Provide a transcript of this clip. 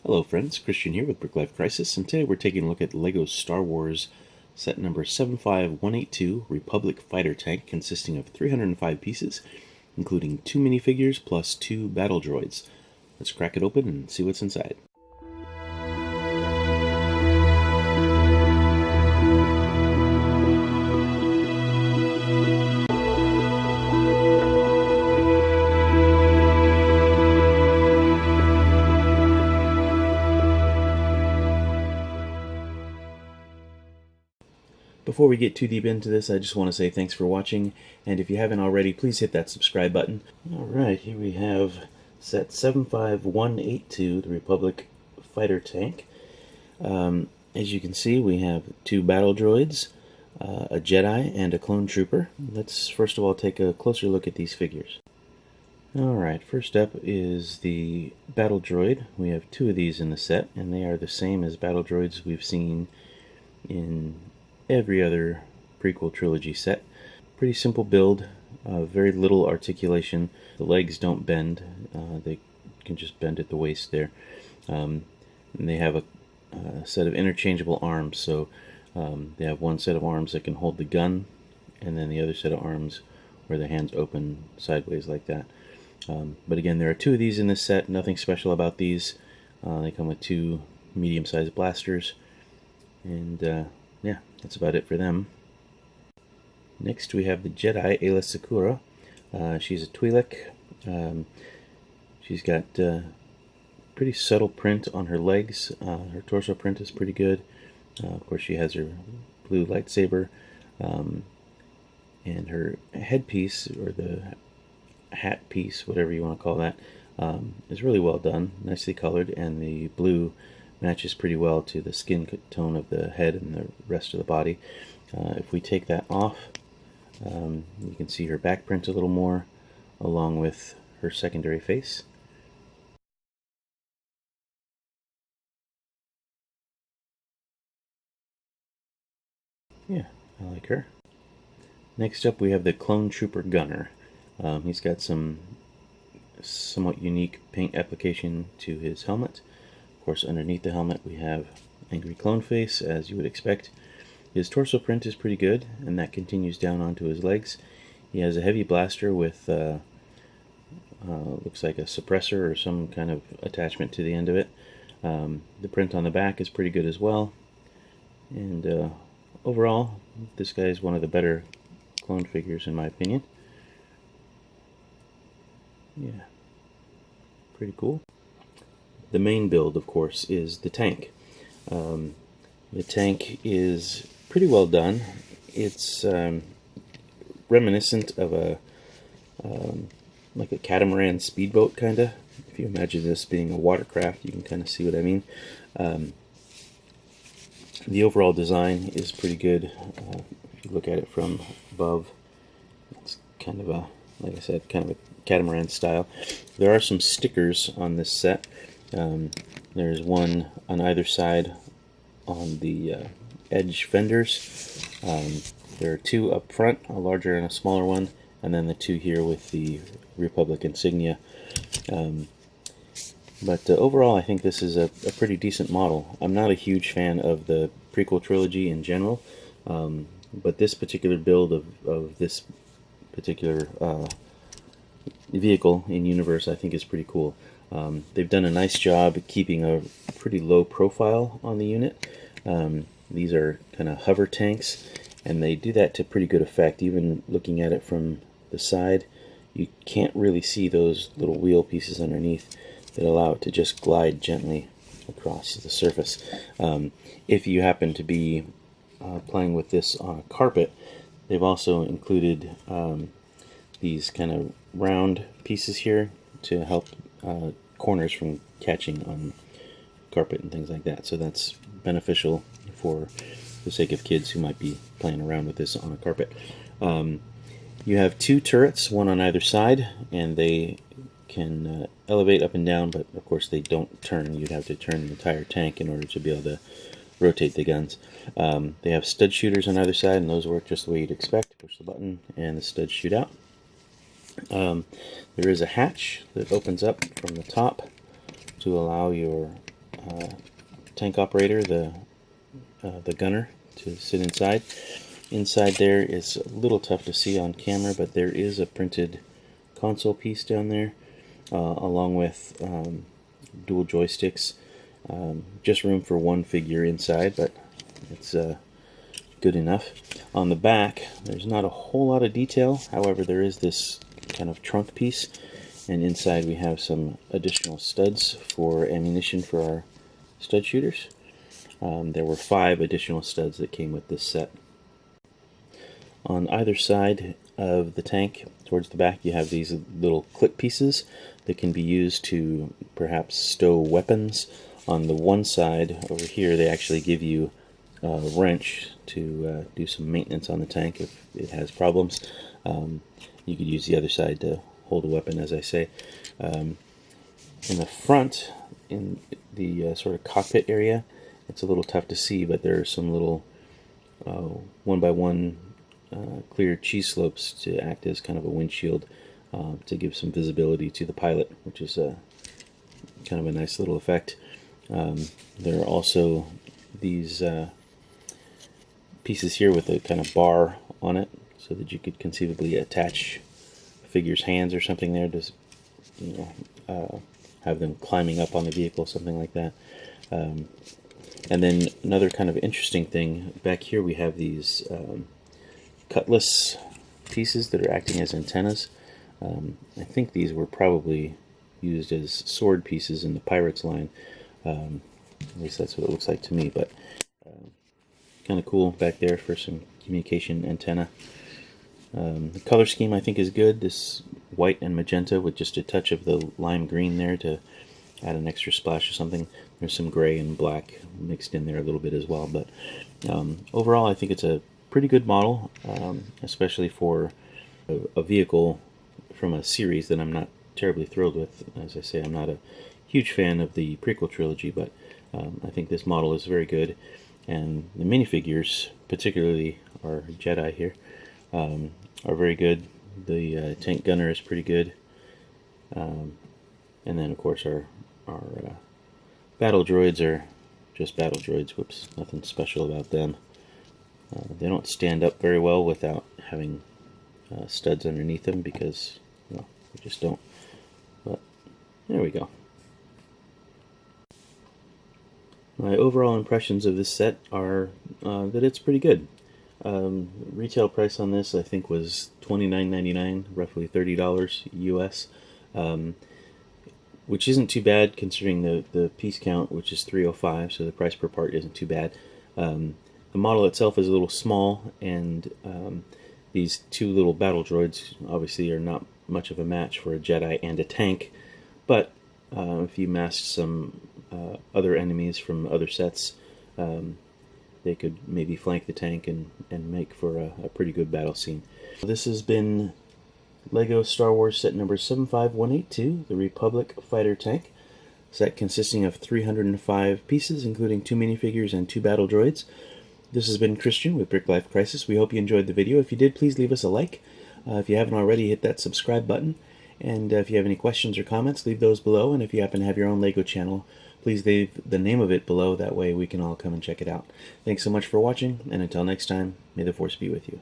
Hello friends, Christian here with Brick Life Crisis, and today we're taking a look at LEGO Star Wars set number 75182 Republic Fighter Tank, consisting of 305 pieces, including 2 minifigures plus 2 battle droids. Let's crack it open and see what's inside. Before we get too deep into this, I just want to say thanks for watching, and if you haven't already, please hit that subscribe button. Alright, here we have set 75182, the Republic Fighter Tank. As you can see, we have 2 battle droids, a Jedi, and a clone trooper. Let's first of all take a closer look at these figures. Alright, first up is the battle droid. We have 2 of these in the set, and they are the same as battle droids we've seen in every other prequel trilogy set. Pretty simple build, very little articulation. The legs don't bend, they can just bend at the waist there. And they have a set of interchangeable arms, so they have one set of arms that can hold the gun, and then the other set of arms where the hands open sideways like that. But again, there are 2 of these in this set, nothing special about these. They come with 2 medium-sized blasters, and yeah, that's about it for them. Next we have the Jedi, Aayla Secura. She's a Twi'lek. She's got pretty subtle print on her legs. Her torso print is pretty good. Of course, she has her blue lightsaber. And her headpiece, or the hat piece, whatever you want to call that, is really well done, nicely colored, and the blue matches pretty well to the skin tone of the head and the rest of the body. If we take that off, you can see her back print a little more, along with her secondary face. Yeah, I like her. Next up we have the Clone Trooper Gunner. He's got some somewhat unique paint application to his helmet. Of course, underneath the helmet we have Angry Clone Face, as you would expect. His torso print is pretty good, and that continues down onto his legs. He has a heavy blaster with looks like a suppressor or some kind of attachment to the end of it. The print on the back is pretty good as well, and overall this guy is one of the better clone figures in my opinion. Yeah, pretty cool. The main build, of course, is the tank. The tank is pretty well done. It's reminiscent of a like a catamaran speedboat, kind of. If you imagine this being a watercraft, you can kind of see what I mean. The overall design is pretty good. If you look at it from above, it's kind of a, like I said, kind of a catamaran style. There are some stickers on this set. There's one on either side on the edge fenders. There are 2 up front, a larger and a smaller one, and then the 2 here with the Republic insignia. But overall, I think this is a pretty decent model. I'm not a huge fan of the prequel trilogy in general, but this particular build of this particular vehicle in universe I think is pretty cool. They've done a nice job keeping a pretty low profile on the unit. These are kind of hover tanks, and they do that to pretty good effect. Even looking at it from the side, you can't really see those little wheel pieces underneath that allow it to just glide gently across the surface. If you happen to be playing with this on a carpet, they've also included these kind of round pieces here to help corners from catching on carpet and things like that. So that's beneficial for the sake of kids who might be playing around with this on a carpet. You have 2 turrets, one on either side, and they can elevate up and down, but of course they don't turn. You'd have to turn the entire tank in order to be able to rotate the guns. They have stud shooters on either side, and those work just the way you'd expect. Push the button and the studs shoot out. There is a hatch that opens up from the top to allow your tank operator, the gunner, to sit inside. Inside there is a little tough to see on camera, but there is a printed console piece down there, along with dual joysticks. Just room for one figure inside, but it's good enough. On the back, there's not a whole lot of detail. However, there is this kind of trunk piece, and inside we have some additional studs for ammunition for our stud shooters. There were 5 additional studs that came with this set. On either side of the tank, towards the back, you have these little clip pieces that can be used to perhaps stow weapons. On the one side over here, they actually give you a wrench to do some maintenance on the tank if it has problems. You could use the other side to hold a weapon, as I say. In the front, in the sort of cockpit area, it's a little tough to see, but there are some little 1x1 clear cheese slopes to act as kind of a windshield to give some visibility to the pilot, which is kind of a nice little effect. There are also these pieces here with a kind of bar on it, so that you could conceivably attach a figure's hands or something there to, have them climbing up on the vehicle, something like that. And then another kind of interesting thing, back here we have these cutlass pieces that are acting as antennas. I think these were probably used as sword pieces in the Pirates line. At least that's what it looks like to me, but kind of cool back there for some communication antenna. The color scheme I think is good. This white and magenta with just a touch of the lime green there to add an extra splash or something. There's some gray and black mixed in there a little bit as well, but overall I think it's a pretty good model, especially for a vehicle from a series that I'm not terribly thrilled with. As I say, I'm not a huge fan of the prequel trilogy, but I think this model is very good, and the minifigures, particularly our Jedi here, are very good. The tank gunner is pretty good, and then of course our battle droids are just battle droids. Whoops, nothing special about them. They don't stand up very well without having studs underneath them, because, well, they just don't. But there we go. My overall impressions of this set are that it's pretty good. Retail price on this I think was $29.99, roughly $30 US, which isn't too bad considering the piece count, which is 305, so the price per part isn't too bad. The model itself is a little small, and these 2 little battle droids obviously are not much of a match for a Jedi and a tank, but if you masked some other enemies from other sets, they could maybe flank the tank and make for a pretty good battle scene. This has been LEGO Star Wars set number 75182, the Republic Fighter Tank. Set consisting of 305 pieces, including 2 minifigures and 2 battle droids. This has been Christian with Brick Life Crisis. We hope you enjoyed the video. If you did, please leave us a like. If you haven't already, hit that subscribe button. And if you have any questions or comments, leave those below. And if you happen to have your own LEGO channel, please leave the name of it below. That way we can all come and check it out. Thanks so much for watching, and until next time, may the Force be with you.